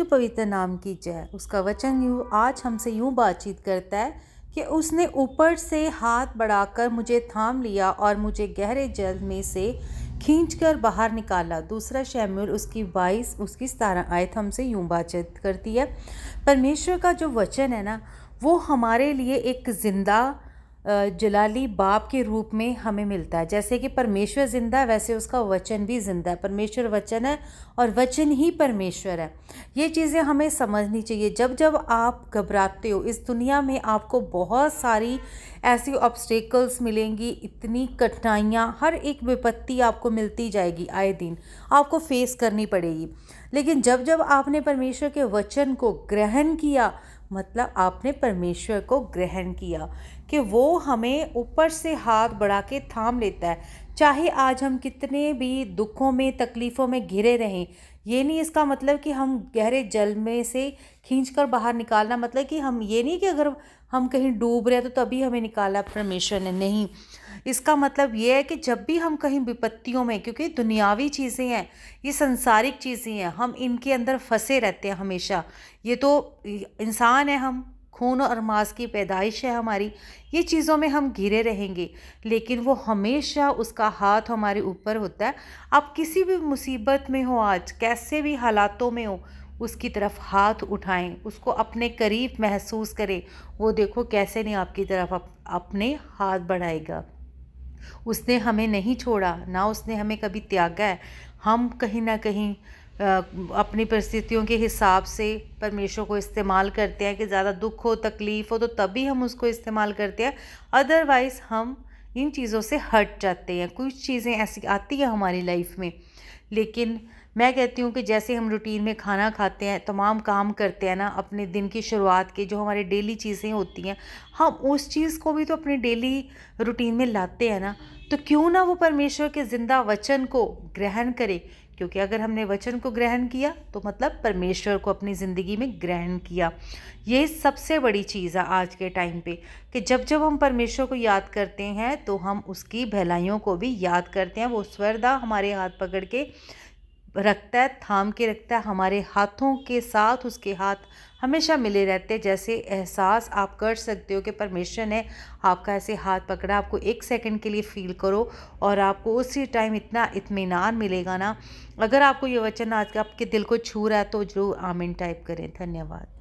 के पवित्र नाम की जय। उसका वचन आज हमसे यूँ बातचीत करता है कि उसने ऊपर से हाथ बढ़ाकर मुझे थाम लिया और मुझे गहरे जल में से खींचकर बाहर निकाला। दूसरा शमूएल उसकी 22 उसकी 17 आयत हमसे यूँ बातचीत करती है। परमेश्वर का जो वचन है ना, वो हमारे लिए एक ज़िंदा जलाली बाप के रूप में हमें मिलता है। जैसे कि परमेश्वर ज़िंदा है, वैसे उसका वचन भी ज़िंदा है। परमेश्वर वचन है और वचन ही परमेश्वर है। ये चीज़ें हमें समझनी चाहिए। जब जब आप घबराते हो, इस दुनिया में आपको बहुत सारी ऐसी ऑब्स्टेकल्स मिलेंगी, इतनी कठिनाइयाँ, हर एक विपत्ति आपको मिलती जाएगी, आए दिन आपको फेस करनी पड़ेगी। लेकिन जब जब आपने परमेश्वर के वचन को ग्रहण किया, मतलब आपने परमेश्वर को ग्रहण किया कि वो हमें ऊपर से हाथ बढ़ा के थाम लेता है। चाहे आज हम कितने भी दुखों में, तकलीफ़ों में घिरे रहें, ये नहीं इसका मतलब कि हम गहरे जल में से खींचकर बाहर निकालना, मतलब कि हम ये नहीं कि अगर हम कहीं डूब रहे हैं तो तभी हमें निकाला परमेश्वर ने, नहीं। इसका मतलब ये है कि जब भी हम कहीं विपत्तियों में, क्योंकि दुनियावी चीज़ें हैं, ये संसारिक चीज़ें हैं, हम इनके अंदर फंसे रहते हैं हमेशा। ये तो इंसान है, हम खून और मांस की पैदाइश है हमारी, ये चीज़ों में हम घिरे रहेंगे, लेकिन वो हमेशा उसका हाथ हमारे ऊपर होता है। आप किसी भी मुसीबत में हो, आज कैसे भी हालातों में हो, उसकी तरफ हाथ उठाएं, उसको अपने करीब महसूस करें। वो देखो कैसे नहीं आपकी तरफ अपने हाथ बढ़ाएगा। उसने हमें नहीं छोड़ा, ना उसने हमें कभी त्यागा है। हम कहीं ना कहीं अपनी परिस्थितियों के हिसाब से परमेश्वर को इस्तेमाल करते हैं कि ज़्यादा दुख हो, तकलीफ़ हो तो तभी हम उसको इस्तेमाल करते हैं, अदरवाइज़ हम इन चीज़ों से हट जाते हैं। कुछ चीज़ें ऐसी आती हैं हमारी लाइफ में, लेकिन मैं कहती हूँ कि जैसे हम रूटीन में खाना खाते हैं, तमाम काम करते हैं ना, अपने दिन की शुरुआत के जो हमारे डेली चीज़ें होती हैं, हम उस चीज़ को भी तो अपने डेली रूटीन में लाते हैं ना। तो क्यों ना वो परमेश्वर के ज़िंदा वचन को ग्रहण करें, क्योंकि अगर हमने वचन को ग्रहण किया तो मतलब परमेश्वर को अपनी ज़िंदगी में ग्रहण किया। ये सबसे बड़ी चीज़ है आज के टाइम पे, कि जब जब हम परमेश्वर को याद करते हैं तो हम उसकी भलाइयों को भी याद करते हैं। वो स्वरदा हमारे हाथ पकड़ के रखता है, थाम के रखता है, हमारे हाथों के साथ उसके हाथ हमेशा मिले रहते हैं। जैसे एहसास आप कर सकते हो कि परमेश्वर ने आपका ऐसे हाथ पकड़ा, आपको एक सेकंड के लिए फील करो और आपको उसी टाइम इतना इत्मीनान मिलेगा ना। अगर आपको ये वचन आज आपके दिल को छू रहा है तो जरूर आमीन टाइप करें। धन्यवाद।